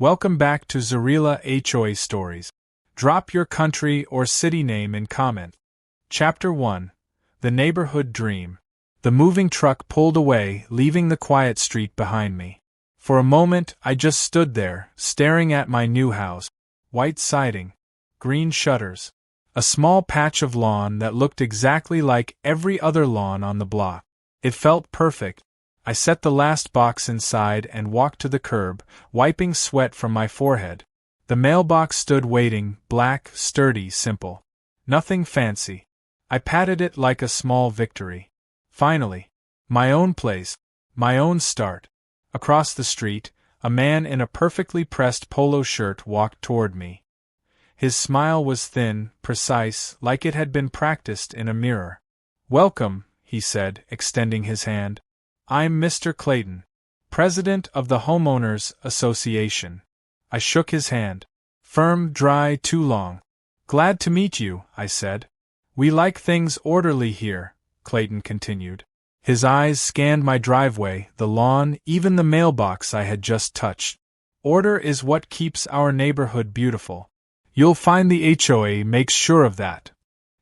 Welcome back to Zarila HOA Stories. Drop your country or city name in comment. Chapter 1. The Neighborhood Dream. The moving truck pulled away, leaving the quiet street behind me. For a moment, I just stood there, staring at my new house. White siding, green shutters, a small patch of lawn that looked exactly like every other lawn on the block. It felt perfect. I set the last box inside and walked to the curb, wiping sweat from my forehead. The mailbox stood waiting, black, sturdy, simple. Nothing fancy. I patted it like a small victory. Finally. My own place. My own start. Across the street, a man in a perfectly pressed polo shirt walked toward me. His smile was thin, precise, like it had been practiced in a mirror. "Welcome," he said, extending his hand. "I'm Mr. Clayton, president of the Homeowners Association." I shook his hand. Firm, dry, too long. "Glad to meet you," I said. "We like things orderly here," Clayton continued. His eyes scanned my driveway, the lawn, even the mailbox I had just touched. "Order is what keeps our neighborhood beautiful. You'll find the HOA makes sure of that."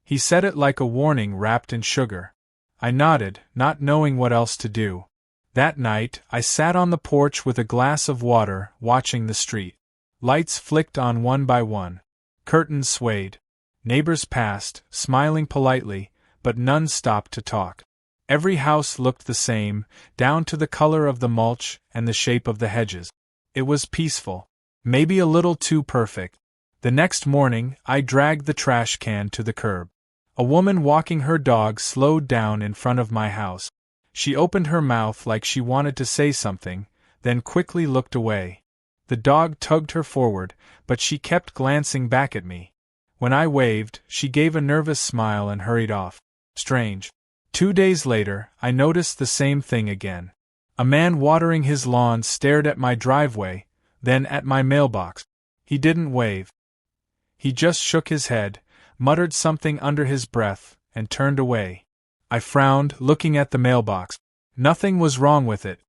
He said it like a warning wrapped in sugar. I nodded, not knowing what else to do. That night, I sat on the porch with a glass of water, watching the street. Lights flicked on one by one. Curtains swayed. Neighbors passed, smiling politely, but none stopped to talk. Every house looked the same, down to the color of the mulch and the shape of the hedges. It was peaceful. Maybe a little too perfect. The next morning, I dragged the trash can to the curb. A woman walking her dog slowed down in front of my house. She opened her mouth like she wanted to say something, then quickly looked away. The dog tugged her forward, but she kept glancing back at me. When I waved, she gave a nervous smile and hurried off. Strange. 2 days later, I noticed the same thing again. A man watering his lawn stared at my driveway, then at my mailbox. He didn't wave. He just shook his head, muttered something under his breath, and turned away. I frowned, looking at the mailbox. Nothing was wrong with it.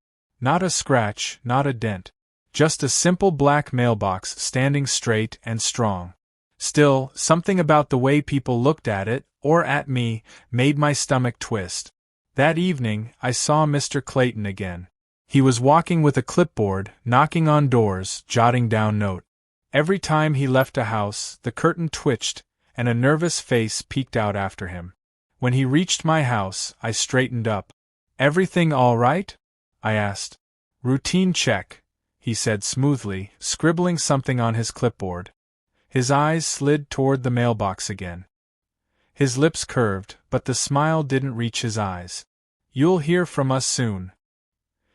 Not a scratch, not a dent. Just a simple black mailbox standing straight and strong. Still, something about the way people looked at it, or at me, made my stomach twist. That evening, I saw Mr. Clayton again. He was walking with a clipboard, knocking on doors, jotting down notes. Every time he left a house, the curtain twitched, and a nervous face peeked out after him. When he reached my house, I straightened up. "Everything all right?" I asked. "Routine check," he said smoothly, scribbling something on his clipboard. His eyes slid toward the mailbox again. His lips curved, but the smile didn't reach his eyes. "You'll hear from us soon."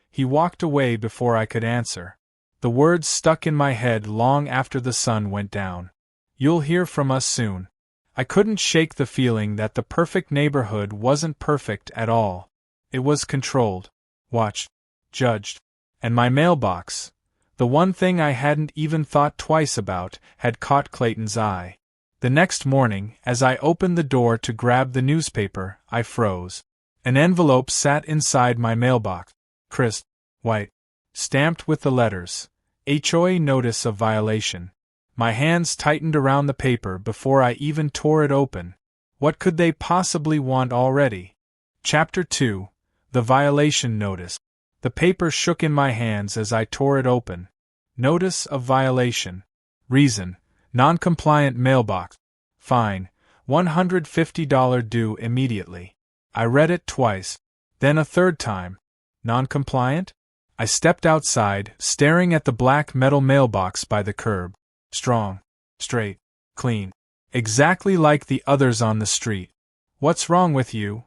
He walked away before I could answer. The words stuck in my head long after the sun went down. "You'll hear from us soon." I couldn't shake the feeling that the perfect neighborhood wasn't perfect at all. It was controlled, watched, judged. And my mailbox, the one thing I hadn't even thought twice about, had caught Clayton's eye. The next morning, as I opened the door to grab the newspaper, I froze. An envelope sat inside my mailbox. Crisp, white, stamped with the letters. HOA Notice of Violation. My hands tightened around the paper before I even tore it open. What could they possibly want already? Chapter 2. The Violation Notice. The paper shook in my hands as I tore it open. Notice of violation. Reason: non-compliant mailbox. Fine, $150 due immediately. I read it twice, then a third time. Non-compliant? I stepped outside, staring at the black metal mailbox by the curb. Strong, straight, clean. Exactly like the others on the street. "What's wrong with you?"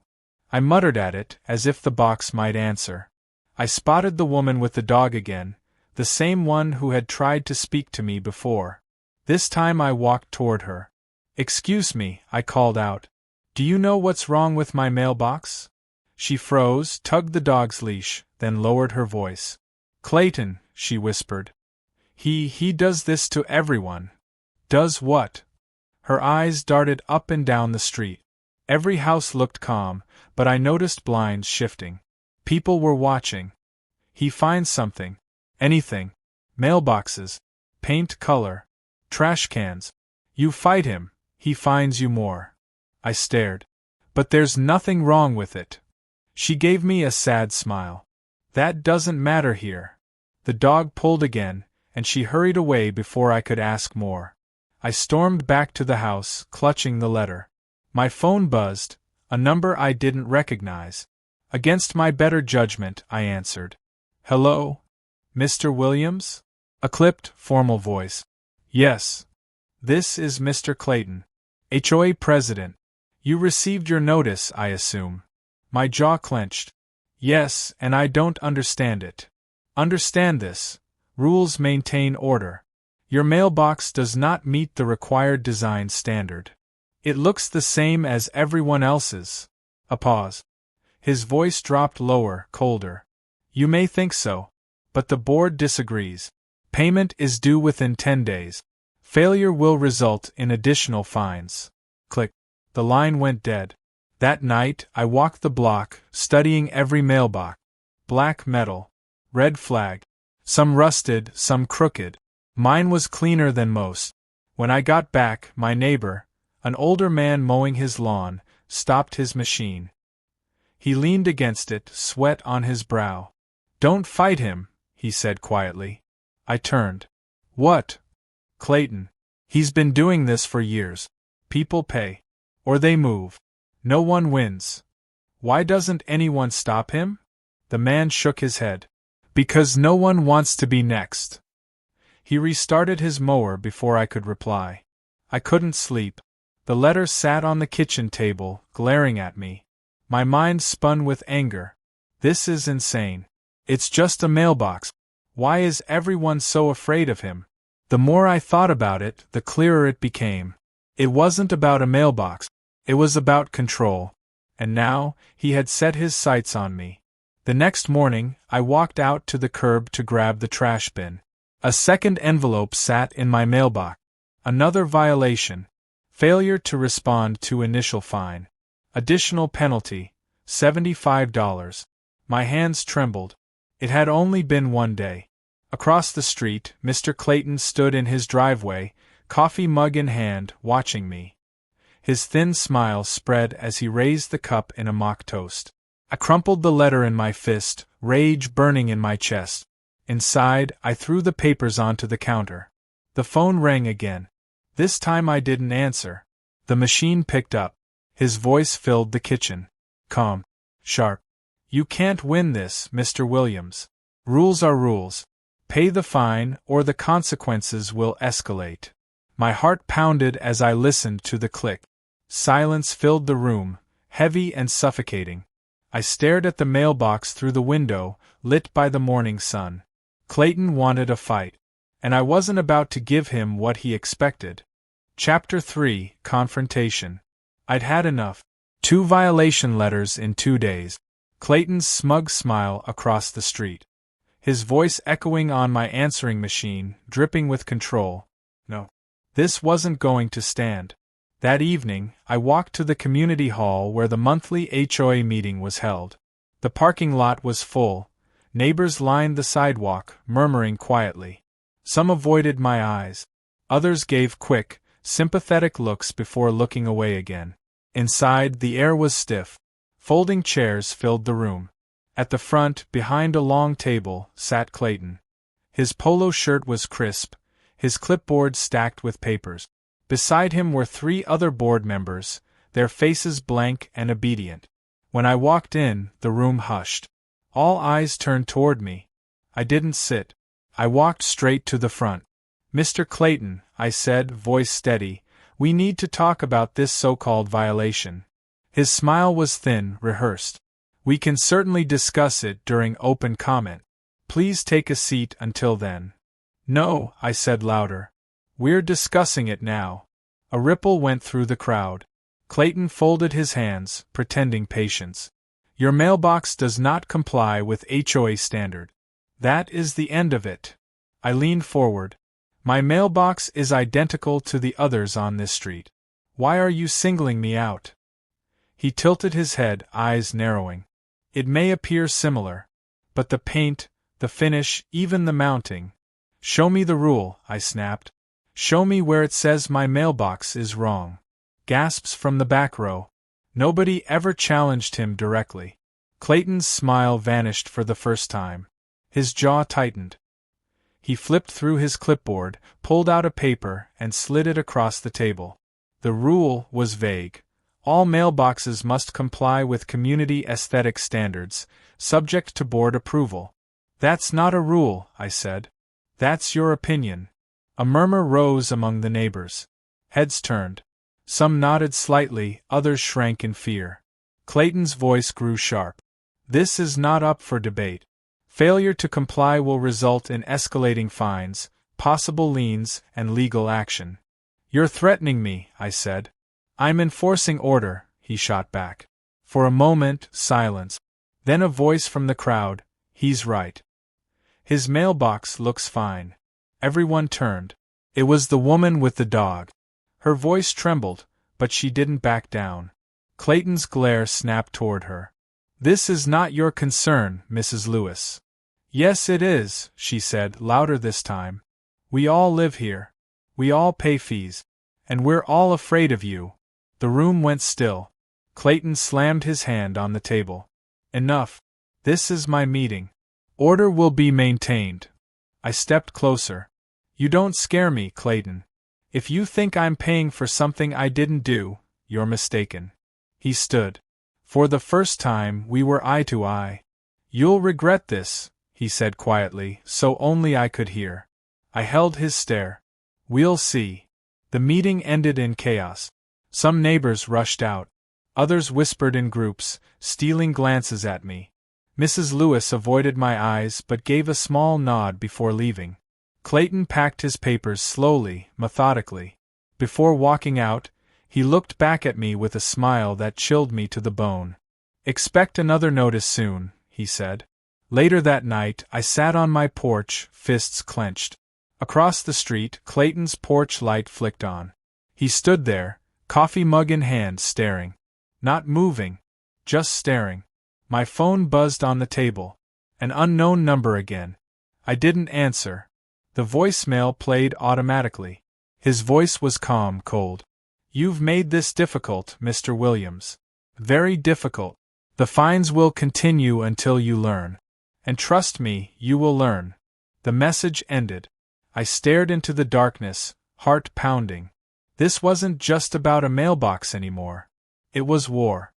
I muttered at it, as if the box might answer. I spotted the woman with the dog again, the same one who had tried to speak to me before. This time I walked toward her. "Excuse me," I called out. "Do you know what's wrong with my mailbox?" She froze, tugged the dog's leash, then lowered her voice. "Clayton," she whispered. He does this to everyone." "Does what?" Her eyes darted up and down the street. Every house looked calm, but I noticed blinds shifting. People were watching. "He finds something. Anything. Mailboxes. Paint, color. Trash cans. You fight him, he finds you more. I stared. But there's nothing wrong with it. She gave me a sad smile. That doesn't matter here. The dog pulled again, and she hurried away before I could ask more. I stormed back to the house, clutching the letter. My phone buzzed, a number I didn't recognize. Against my better judgment, I answered. Hello? Mr. Williams? A clipped, formal voice. Yes. This is Mr. Clayton, HOA president. You received your notice, I assume. My jaw clenched. Yes, and I don't understand it. Understand this. Rules maintain order. Your mailbox does not meet the required design standard. It looks the same as everyone else's. A pause. His voice dropped lower, colder. You may think so, but the board disagrees. Payment is due within 10 days. Failure will result in additional fines. Click. The line went dead. That night, I walked the block, studying every mailbox. Black metal. Red flag. Some rusted, some crooked. Mine was cleaner than most. When I got back, my neighbor, an older man mowing his lawn, stopped his machine. He leaned against it, sweat on his brow. Don't fight him, he said quietly. I turned. What? Clayton. He's been doing this for years. People pay. Or they move. No one wins. Why doesn't anyone stop him? The man shook his head. Because no one wants to be next. He restarted his mower before I could reply. I couldn't sleep. The letter sat on the kitchen table, glaring at me. My mind spun with anger. This is insane. It's just a mailbox. Why is everyone so afraid of him? The more I thought about it, the clearer it became. It wasn't about a mailbox. It was about control. And now, he had set his sights on me. The next morning, I walked out to the curb to grab the trash bin. A second envelope sat in my mailbox. Another violation. Failure to respond to initial fine. Additional penalty, $75. My hands trembled. It had only been one day. Across the street, Mr. Clayton stood in his driveway, coffee mug in hand, watching me. His thin smile spread as he raised the cup in a mock toast. I crumpled the letter in my fist, rage burning in my chest. Inside, I threw the papers onto the counter. The phone rang again. This time I didn't answer. The machine picked up. His voice filled the kitchen. Calm. Sharp. You can't win this, Mr. Williams. Rules are rules. Pay the fine, or the consequences will escalate. My heart pounded as I listened to the click. Silence filled the room, heavy and suffocating. I stared at the mailbox through the window, lit by the morning sun. Clayton wanted a fight, and I wasn't about to give him what he expected. Chapter 3: Confrontation. I'd had enough. 2 violation letters in 2 days. Clayton's smug smile across the street. His voice echoing on my answering machine, dripping with control. No. This wasn't going to stand. That evening, I walked to the community hall where the monthly HOA meeting was held. The parking lot was full. Neighbors lined the sidewalk, murmuring quietly. Some avoided my eyes. Others gave quick, sympathetic looks before looking away again. Inside, the air was stiff. Folding chairs filled the room. At the front, behind a long table, sat Clayton. His polo shirt was crisp, his clipboard stacked with papers. Beside him were 3 other board members, their faces blank and obedient. When I walked in, the room hushed. All eyes turned toward me. I didn't sit. I walked straight to the front. Mr. Clayton, I said, voice steady, we need to talk about this so-called violation. His smile was thin, rehearsed. We can certainly discuss it during open comment. Please take a seat until then. No, I said louder. We're discussing it now. A ripple went through the crowd. Clayton folded his hands, pretending patience. Your mailbox does not comply with HOA standard. That is the end of it. I leaned forward. My mailbox is identical to the others on this street. Why are you singling me out? He tilted his head, eyes narrowing. It may appear similar, but the paint, the finish, even the mounting. Show me the rule, I snapped. Show me where it says my mailbox is wrong. Gasps from the back row. Nobody ever challenged him directly. Clayton's smile vanished for the first time. His jaw tightened. He flipped through his clipboard, pulled out a paper, and slid it across the table. The rule was vague. All mailboxes must comply with community aesthetic standards, subject to board approval. That's not a rule, I said. That's your opinion. A murmur rose among the neighbors. Heads turned. Some nodded slightly, others shrank in fear. Clayton's voice grew sharp. This is not up for debate. Failure to comply will result in escalating fines, possible liens, and legal action. You're threatening me, I said. I'm enforcing order, he shot back. For a moment, silence. Then a voice from the crowd, he's right. His mailbox looks fine. Everyone turned. It was the woman with the dog. Her voice trembled, but she didn't back down. Clayton's glare snapped toward her. This is not your concern, Mrs. Lewis. Yes, it is, she said, louder this time. We all live here. We all pay fees. And we're all afraid of you. The room went still. Clayton slammed his hand on the table. Enough. This is my meeting. Order will be maintained. I stepped closer. You don't scare me, Clayton. If you think I'm paying for something I didn't do, you're mistaken. He stood. For the first time, we were eye to eye. You'll regret this, he said quietly, so only I could hear. I held his stare. We'll see. The meeting ended in chaos. Some neighbors rushed out. Others whispered in groups, stealing glances at me. Mrs. Lewis avoided my eyes but gave a small nod before leaving. Clayton packed his papers slowly, methodically. Before walking out, he looked back at me with a smile that chilled me to the bone. Expect another notice soon, he said. Later that night, I sat on my porch, fists clenched. Across the street, Clayton's porch light flicked on. He stood there, coffee mug in hand, staring. Not moving. Just staring. My phone buzzed on the table. An unknown number again. I didn't answer. The voicemail played automatically. His voice was calm, cold. You've made this difficult, Mr. Williams. Very difficult. The fines will continue until you learn. And trust me, you will learn. The message ended. I stared into the darkness, heart pounding. This wasn't just about a mailbox anymore. It was war.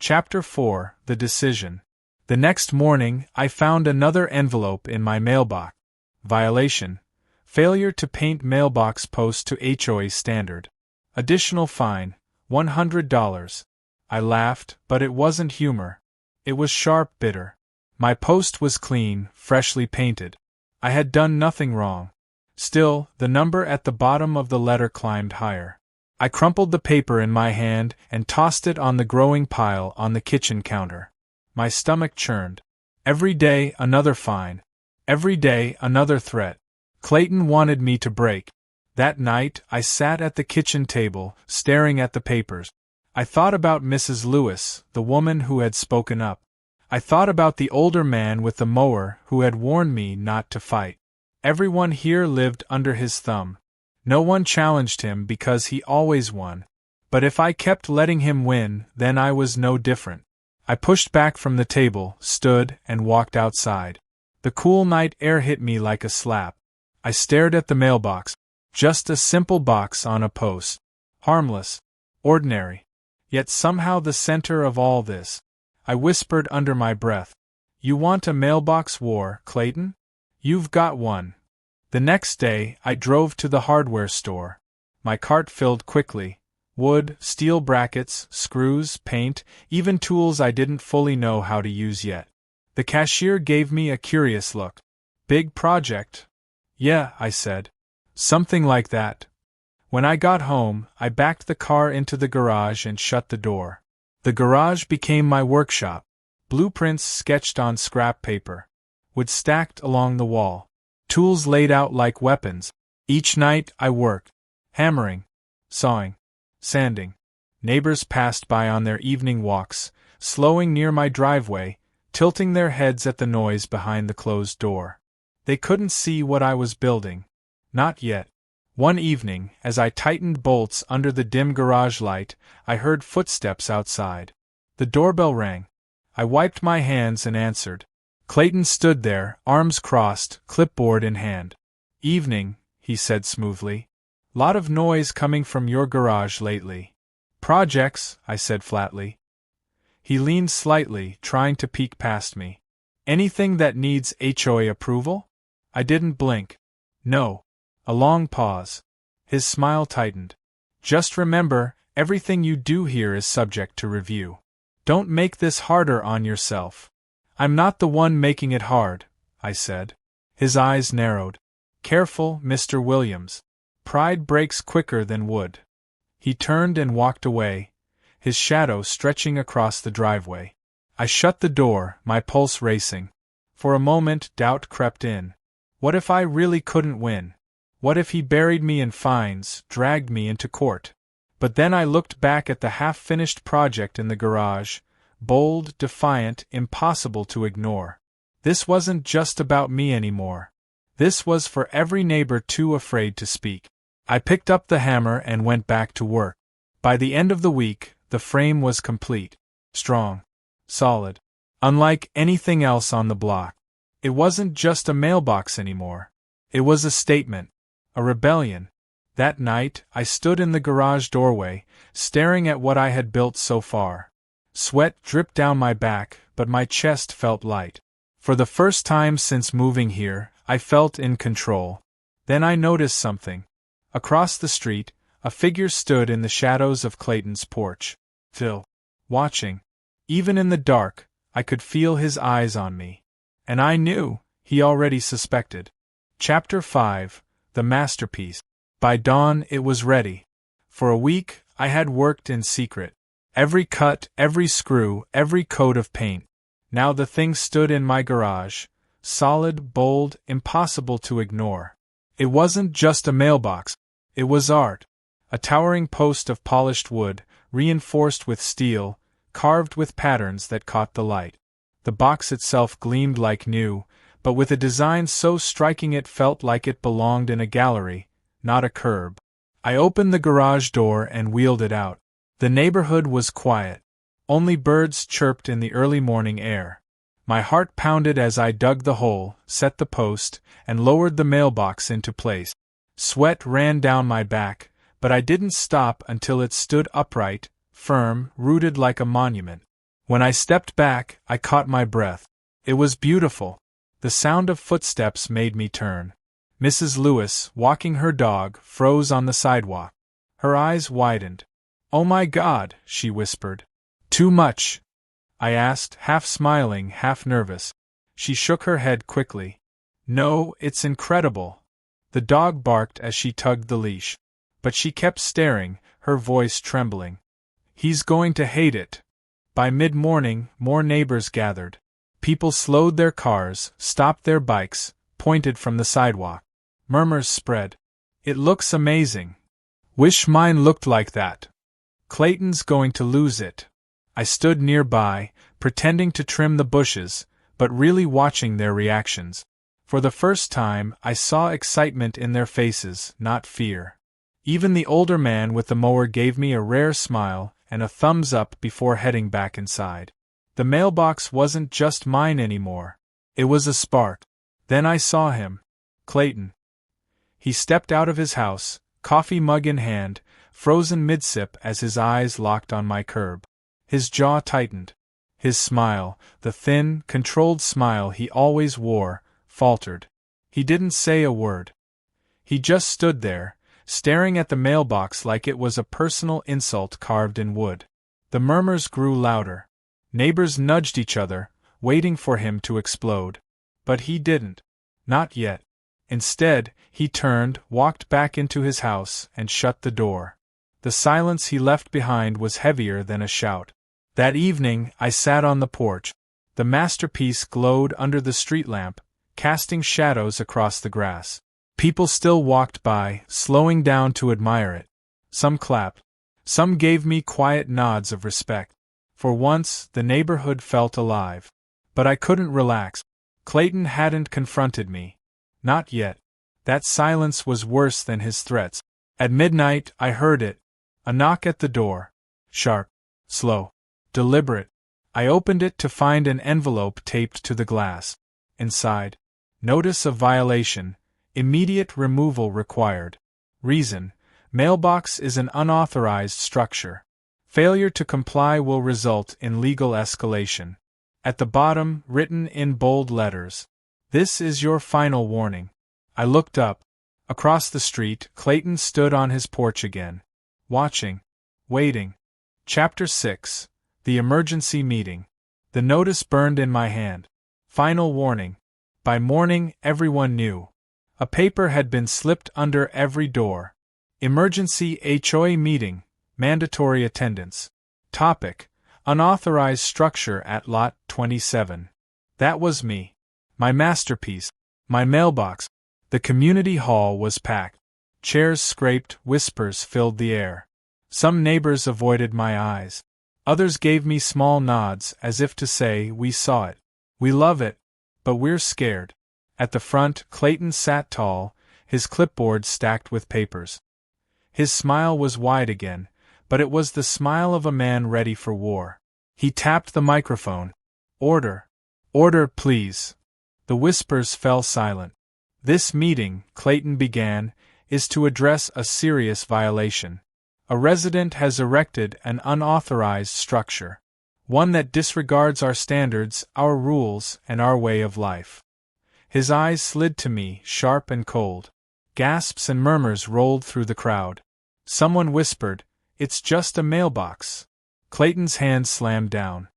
Chapter 4, The Decision. The next morning, I found another envelope in my mailbox. Violation. Failure to paint mailbox post to HOA standard. Additional fine, $100. I laughed, but it wasn't humor. It was sharp, bitter. My post was clean, freshly painted. I had done nothing wrong. Still, the number at the bottom of the letter climbed higher. I crumpled the paper in my hand and tossed it on the growing pile on the kitchen counter. My stomach churned. Every day, another fine. Every day, another threat. Clayton wanted me to break. That night, I sat at the kitchen table, staring at the papers. I thought about Mrs. Lewis, the woman who had spoken up. I thought about the older man with the mower who had warned me not to fight. Everyone here lived under his thumb. No one challenged him because he always won. But if I kept letting him win, then I was no different. I pushed back from the table, stood, and walked outside. The cool night air hit me like a slap. I stared at the mailbox. Just a simple box on a post. Harmless. Ordinary. Yet somehow the center of all this. I whispered under my breath. You want a mailbox war, Clayton? You've got one. The next day, I drove to the hardware store. My cart filled quickly. Wood, steel brackets, screws, paint, even tools I didn't fully know how to use yet. The cashier gave me a curious look. Big project? Yeah, I said. Something like that. When I got home, I backed the car into the garage and shut the door. The garage became my workshop. Blueprints sketched on scrap paper. Wood stacked along the wall. Tools laid out like weapons. Each night I worked. Hammering. Sawing. Sanding. Neighbors passed by on their evening walks, slowing near my driveway, tilting their heads at the noise behind the closed door. They couldn't see what I was building. Not yet. One evening, as I tightened bolts under the dim garage light, I heard footsteps outside. The doorbell rang. I wiped my hands and answered. Clayton stood there, arms crossed, clipboard in hand. "Evening," he said smoothly. "Lot of noise coming from your garage lately." "Projects," I said flatly. He leaned slightly, trying to peek past me. "Anything that needs HOA approval?" I didn't blink. "No." A long pause. His smile tightened. "Just remember, everything you do here is subject to review. Don't make this harder on yourself." "I'm not the one making it hard," I said. His eyes narrowed. "Careful, Mr. Williams. Pride breaks quicker than wood." He turned and walked away, his shadow stretching across the driveway. I shut the door, my pulse racing. For a moment doubt crept in. What if I really couldn't win? What if he buried me in fines, dragged me into court? But then I looked back at the half-finished project in the garage, bold, defiant, impossible to ignore. This wasn't just about me anymore. This was for every neighbor too afraid to speak. I picked up the hammer and went back to work. By the end of the week, the frame was complete. Strong. Solid. Unlike anything else on the block. It wasn't just a mailbox anymore. It was a statement. A rebellion. That night, I stood in the garage doorway, staring at what I had built so far. Sweat dripped down my back, but my chest felt light. For the first time since moving here, I felt in control. Then I noticed something. Across the street, a figure stood in the shadows of Clayton's porch. Phil. Watching. Even in the dark, I could feel his eyes on me. And I knew, he already suspected. Chapter 5, The Masterpiece. By dawn it was ready. For a week, I had worked in secret. Every cut, every screw, every coat of paint. Now the thing stood in my garage, solid, bold, impossible to ignore. It wasn't just a mailbox. It was art. A towering post of polished wood, reinforced with steel, carved with patterns that caught the light. The box itself gleamed like new, but with a design so striking it felt like it belonged in a gallery, not a curb. I opened the garage door and wheeled it out. The neighborhood was quiet. Only birds chirped in the early morning air. My heart pounded as I dug the hole, set the post, and lowered the mailbox into place. Sweat ran down my back, but I didn't stop until it stood upright, firm, rooted like a monument. When I stepped back, I caught my breath. It was beautiful. The sound of footsteps made me turn. Mrs. Lewis, walking her dog, froze on the sidewalk. Her eyes widened. "Oh my God," she whispered. "Too much?" I asked, half smiling, half nervous. She shook her head quickly. "No, it's incredible." The dog barked as she tugged the leash. But she kept staring, her voice trembling. "He's going to hate it." By mid-morning, more neighbors gathered. People slowed their cars, stopped their bikes, pointed from the sidewalk. Murmurs spread. "It looks amazing. Wish mine looked like that. Clayton's going to lose it." I stood nearby, pretending to trim the bushes, but really watching their reactions. For the first time, I saw excitement in their faces, not fear. Even the older man with the mower gave me a rare smile and a thumbs up before heading back inside. The mailbox wasn't just mine anymore. It was a spark. Then I saw him. Clayton. He stepped out of his house, coffee mug in hand, frozen mid-sip as his eyes locked on my curb. His jaw tightened. His smile, the thin, controlled smile he always wore, faltered. He didn't say a word. He just stood there, staring at the mailbox like it was a personal insult carved in wood. The murmurs grew louder. Neighbors nudged each other, waiting for him to explode. But he didn't. Not yet. Instead, he turned, walked back into his house, and shut the door. The silence he left behind was heavier than a shout. That evening, I sat on the porch. The masterpiece glowed under the street lamp, casting shadows across the grass. People still walked by, slowing down to admire it. Some clapped. Some gave me quiet nods of respect. For once, the neighborhood felt alive. But I couldn't relax. Clayton hadn't confronted me. Not yet. That silence was worse than his threats. At midnight, I heard it. A knock at the door. Sharp, slow, deliberate. I opened it to find an envelope taped to the glass. Inside, notice of violation, immediate removal required. Reason: Mailbox is an unauthorized structure. Failure to comply will result in legal escalation. At the bottom, written in bold letters, "This is your final warning." I looked up. Across the street, Clayton stood on his porch again. Watching. Waiting. Chapter 6. The Emergency Meeting. The notice burned in my hand. Final warning. By morning, everyone knew. A paper had been slipped under every door. Emergency HOA meeting. Mandatory attendance. Topic: Unauthorized structure at Lot 27. That was me. My masterpiece. My mailbox. The community hall was packed. Chairs scraped, whispers filled the air. Some neighbors avoided my eyes. Others gave me small nods as if to say, "We saw it. We love it. But we're scared." At the front, Clayton sat tall, his clipboard stacked with papers. His smile was wide again, but it was the smile of a man ready for war. He tapped the microphone. "Order. Order, please." The whispers fell silent. "This meeting," Clayton began, "is to address a serious violation. A resident has erected an unauthorized structure. One that disregards our standards, our rules, and our way of life." His eyes slid to me, sharp and cold. Gasps and murmurs rolled through the crowd. Someone whispered, "It's just a mailbox." Clayton's hand slammed down.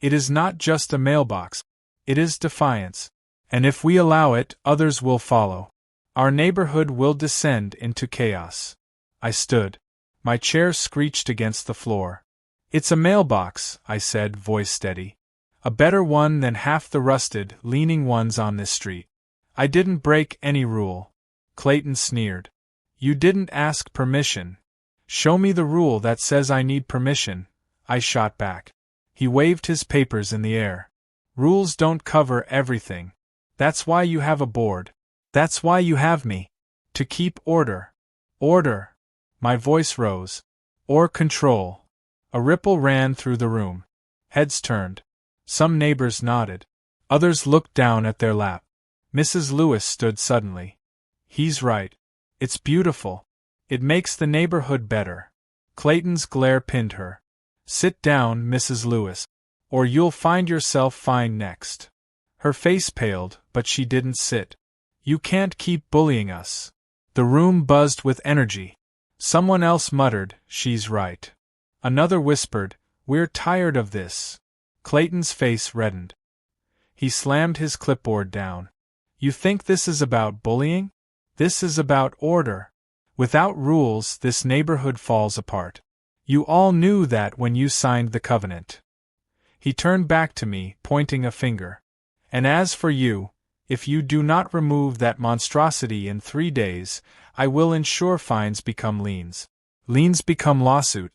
"It is not just a mailbox. It is defiance. And if we allow it, others will follow. Our neighborhood will descend into chaos." I stood. My chair screeched against the floor. "It's a mailbox," I said, voice steady. "A better one than half the rusted, leaning ones on this street. I didn't break any rule." Clayton sneered. "You didn't ask permission." "Show me the rule that says I need permission," I shot back. He waved his papers in the air. "Rules don't cover everything. That's why you have a board. That's why you have me. To keep order." "Order." My voice rose. "Or control." A ripple ran through the room. Heads turned. Some neighbors nodded. Others looked down at their lap. Mrs. Lewis stood suddenly. "He's right. It's beautiful. It makes the neighborhood better." Clayton's glare pinned her. "Sit down, Mrs. Lewis. Or you'll find yourself fined next." Her face paled, but she didn't sit. "You can't keep bullying us." The room buzzed with energy. Someone else muttered, "She's right." Another whispered, "We're tired of this." Clayton's face reddened. He slammed his clipboard down. "You think this is about bullying? This is about order. Without rules, this neighborhood falls apart. You all knew that when you signed the covenant." He turned back to me, pointing a finger. "And as for you, if you do not remove that monstrosity in 3 days, I will ensure fines become liens. Liens become lawsuit.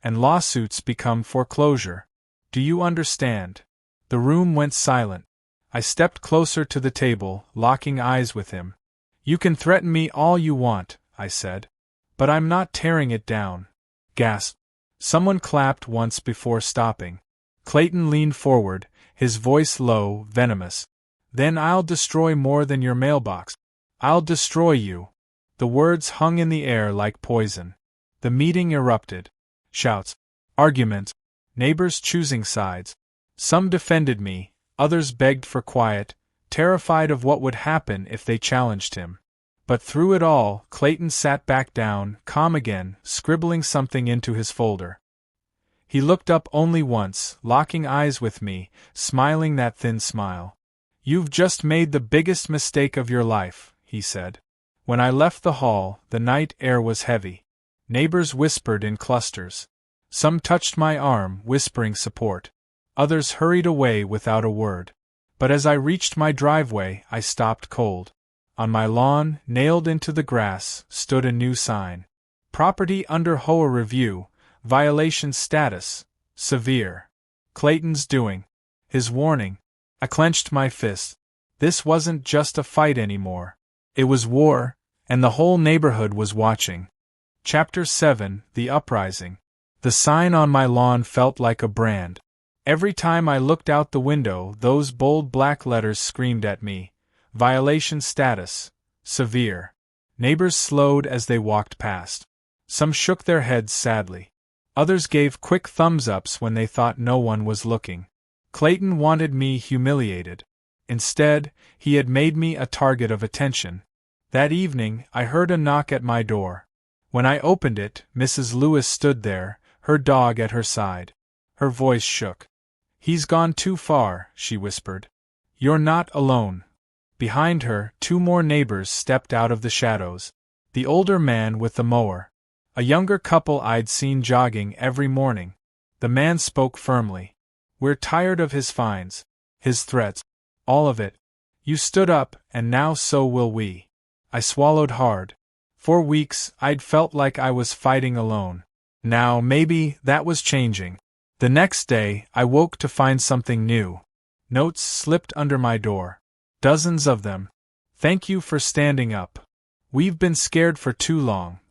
And lawsuits become foreclosure. Do you understand?" The room went silent. I stepped closer to the table, locking eyes with him. "You can threaten me all you want," I said. "But I'm not tearing it down." Gasp. Someone clapped once before stopping. Clayton leaned forward, his voice low, venomous. "Then I'll destroy more than your mailbox. I'll destroy you." The words hung in the air like poison. The meeting erupted. Shouts. Arguments. Neighbors choosing sides. Some defended me, others begged for quiet, terrified of what would happen if they challenged him. But through it all, Clayton sat back down, calm again, scribbling something into his folder. He looked up only once, locking eyes with me, smiling that thin smile. "You've just made the biggest mistake of your life," he said. When I left the hall, the night air was heavy. Neighbors whispered in clusters. Some touched my arm, whispering support. Others hurried away without a word. But as I reached my driveway, I stopped cold. On my lawn, nailed into the grass, stood a new sign. Property under HOA review, violation status, severe. Clayton's doing. His warning. I clenched my fist. This wasn't just a fight anymore. It was war, and the whole neighborhood was watching. Chapter 7: The Uprising. The sign on my lawn felt like a brand. Every time I looked out the window, those bold black letters screamed at me: violation status, severe. Neighbors slowed as they walked past. Some shook their heads sadly. Others gave quick thumbs-ups when they thought no one was looking. Clayton wanted me humiliated. Instead, he had made me a target of attention. That evening, I heard a knock at my door. When I opened it, Mrs. Lewis stood there, her dog at her side. Her voice shook. "He's gone too far," she whispered. "You're not alone." Behind her, 2 more neighbors stepped out of the shadows. The older man with the mower. A younger couple I'd seen jogging every morning. The man spoke firmly. "We're tired of his fines, his threats, all of it. You stood up, and now so will we." I swallowed hard. For weeks, I'd felt like I was fighting alone. Now, maybe, that was changing. The next day, I woke to find something new. Notes slipped under my door. Dozens of them. "Thank you for standing up. We've been scared for too long.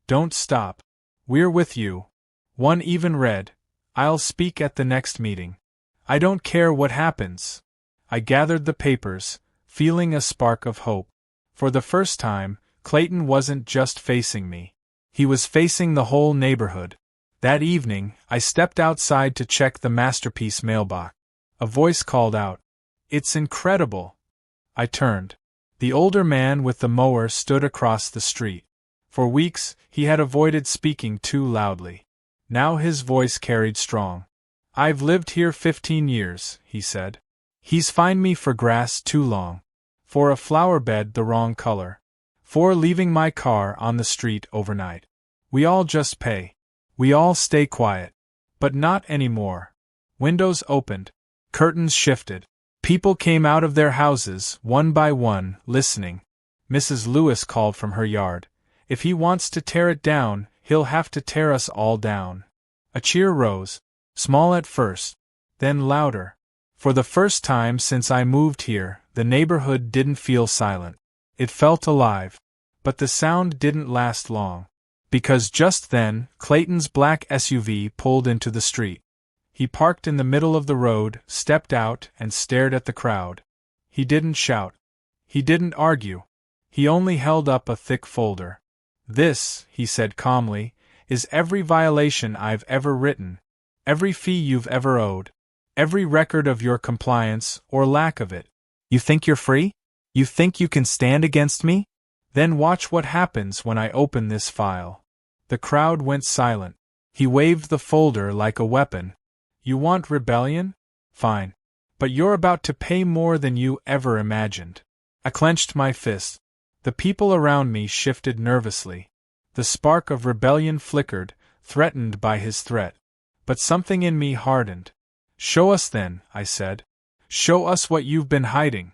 Don't stop. We're with you." One even read, "I'll speak at the next meeting. I don't care what happens." I gathered the papers, feeling a spark of hope. For the first time, Clayton wasn't just facing me. He was facing the whole neighborhood. That evening, I stepped outside to check the masterpiece mailbox. A voice called out, "It's incredible." I turned. The older man with the mower stood across the street. For weeks, he had avoided speaking too loudly. Now his voice carried strong. "I've lived here 15 years, he said. "He's fined me for grass too long. For a flower bed the wrong color. For leaving my car on the street overnight. We all just pay. We all stay quiet. But not anymore." Windows opened. Curtains shifted. People came out of their houses, one by one, listening. Mrs. Lewis called from her yard. "If he wants to tear it down, he'll have to tear us all down." A cheer rose, small at first, then louder. For the first time since I moved here, the neighborhood didn't feel silent. It felt alive. But the sound didn't last long. Because just then, Clayton's black SUV pulled into the street. He parked in the middle of the road, stepped out, and stared at the crowd. He didn't shout. He didn't argue. He only held up a thick folder. "This," he said calmly, "is every violation I've ever written. Every fee you've ever owed. Every record of your compliance, or lack of it. You think you're free? You think you can stand against me? Then watch what happens when I open this file." The crowd went silent. He waved the folder like a weapon. "You want rebellion? Fine. But you're about to pay more than you ever imagined." I clenched my fist. The people around me shifted nervously. The spark of rebellion flickered, threatened by his threat. But something in me hardened. "Show us then," I said. "Show us what you've been hiding."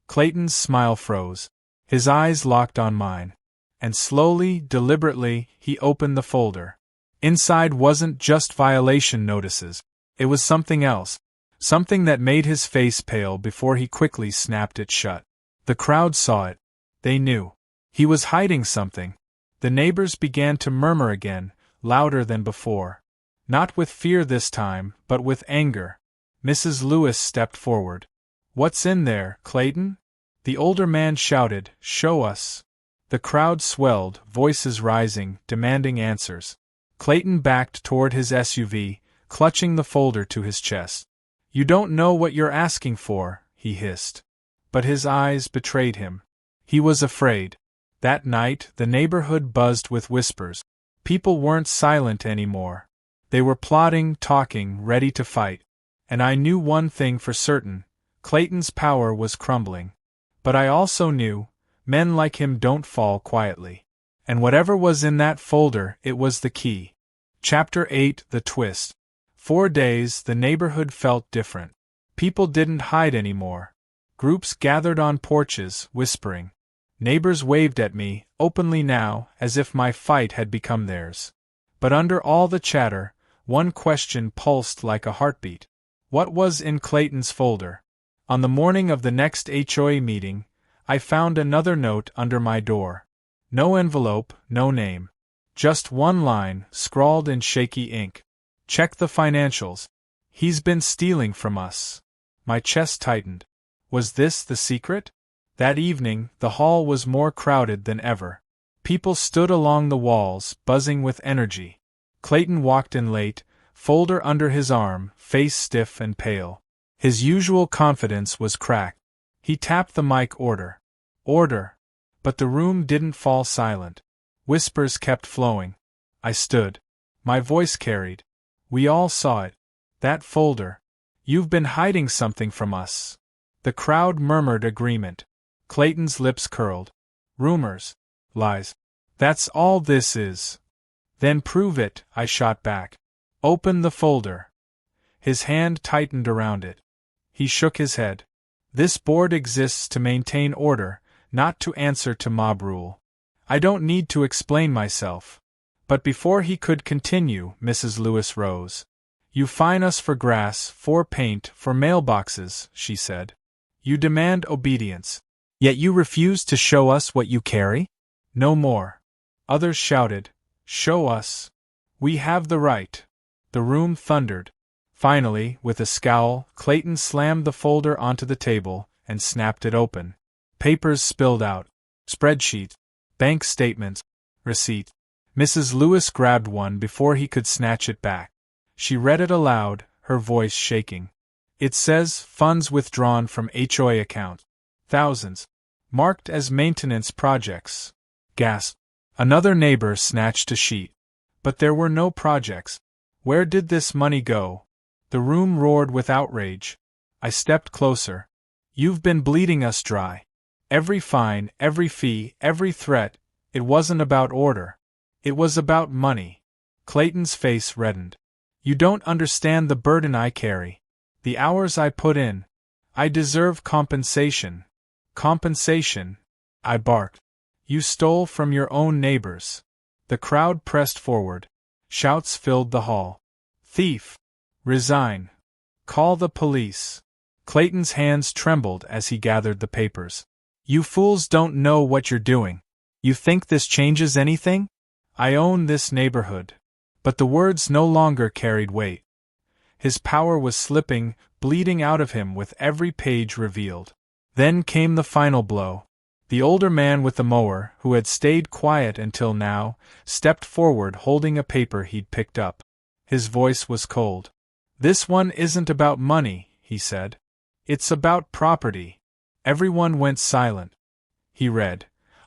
Clayton's smile froze. His eyes locked on mine. And slowly, deliberately, he opened the folder. Inside wasn't just violation notices. It was something else. Something that made his face pale before he quickly snapped it shut. The crowd saw it. They knew. He was hiding something. The neighbors began to murmur again, louder than before. Not with fear this time, but with anger. Mrs. Lewis stepped forward. "What's in there, Clayton?" The older man shouted, "Show us." The crowd swelled, voices rising, demanding answers. Clayton backed toward his SUV, clutching the folder to his chest. "You don't know what you're asking for," he hissed. But his eyes betrayed him. He was afraid. That night, the neighborhood buzzed with whispers. People weren't silent anymore. They were plotting, talking, ready to fight. And I knew one thing for certain: Clayton's power was crumbling. But I also knew, men like him don't fall quietly. And whatever was in that folder, it was the key. Chapter 8: The Twist. 4 days, the neighborhood felt different. People didn't hide anymore. Groups gathered on porches, whispering. Neighbors waved at me, openly now, as if my fight had become theirs. But under all the chatter, one question pulsed like a heartbeat. What was in Clayton's folder? On the morning of the next HOA meeting, I found another note under my door. No envelope, no name. Just one line, scrawled in shaky ink. Check the financials. He's been stealing from us. My chest tightened. Was this the secret? That evening, the hall was more crowded than ever. People stood along the walls, buzzing with energy. Clayton walked in late, folder under his arm, face stiff and pale. His usual confidence was cracked. He tapped the mic. Order. Order. But the room didn't fall silent. Whispers kept flowing. I stood. My voice carried. We all saw it. That folder. You've been hiding something from us. The crowd murmured agreement. Clayton's lips curled. Rumors. Lies. That's all this is. Then prove it, I shot back. Open the folder. His hand tightened around it. He shook his head. This board exists to maintain order, not to answer to mob rule. I don't need to explain myself. But before he could continue, Mrs. Lewis rose. You fine us for grass, for paint, for mailboxes, she said. You demand obedience. Yet you refuse to show us what you carry? No more. Others shouted, Show us. We have the right. The room thundered. Finally, with a scowl, Clayton slammed the folder onto the table and snapped it open. Papers spilled out. Spreadsheet. Bank statements. Receipt. Mrs. Lewis grabbed one before he could snatch it back. She read it aloud, her voice shaking. It says, funds withdrawn from HOA account. Thousands. Marked as maintenance projects. Gasp. Another neighbor snatched a sheet. But there were no projects. Where did this money go? The room roared with outrage. I stepped closer. You've been bleeding us dry. Every fine, every fee, every threat, it wasn't about order. It was about money. Clayton's face reddened. You don't understand the burden I carry. The hours I put in. I deserve compensation. Compensation, I barked. You stole from your own neighbors. The crowd pressed forward. Shouts filled the hall. Thief! Resign! Call the police! Clayton's hands trembled as he gathered the papers. You fools don't know what you're doing. You think this changes anything? I own this neighborhood. But the words no longer carried weight. His power was slipping, bleeding out of him with every page revealed. Then came the final blow. The older man with the mower, who had stayed quiet until now, stepped forward holding a paper he'd picked up. His voice was cold. This one isn't about money, he said. It's about property. Everyone went silent. He read,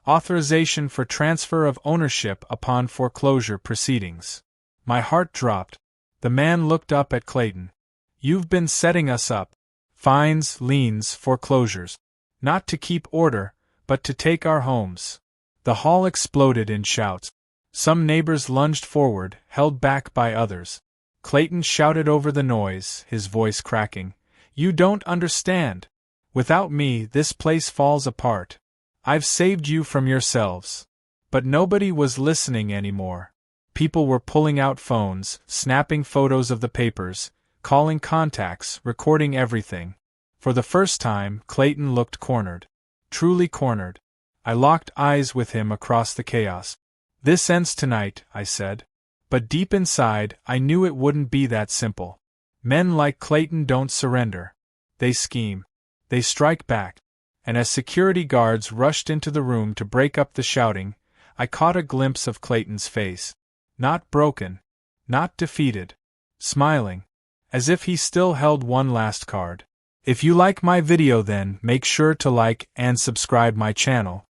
Authorization for transfer of ownership upon foreclosure proceedings. My heart dropped. The man looked up at Clayton. You've been setting us up. Fines, liens, foreclosures. Not to keep order, but to take our homes. The hall exploded in shouts. Some neighbors lunged forward, held back by others. Clayton shouted over the noise, his voice cracking. You don't understand. Without me, this place falls apart. I've saved you from yourselves. But nobody was listening anymore. People were pulling out phones, snapping photos of the papers, calling contacts, recording everything. For the first time, Clayton looked cornered. Truly cornered. I locked eyes with him across the chaos. This ends tonight, I said. But deep inside, I knew it wouldn't be that simple. Men like Clayton don't surrender. They scheme. They strike back. And as security guards rushed into the room to break up the shouting, I caught a glimpse of Clayton's face. Not broken. Not defeated. Smiling. As if he still held one last card. If you like my video then make sure to like and subscribe my channel.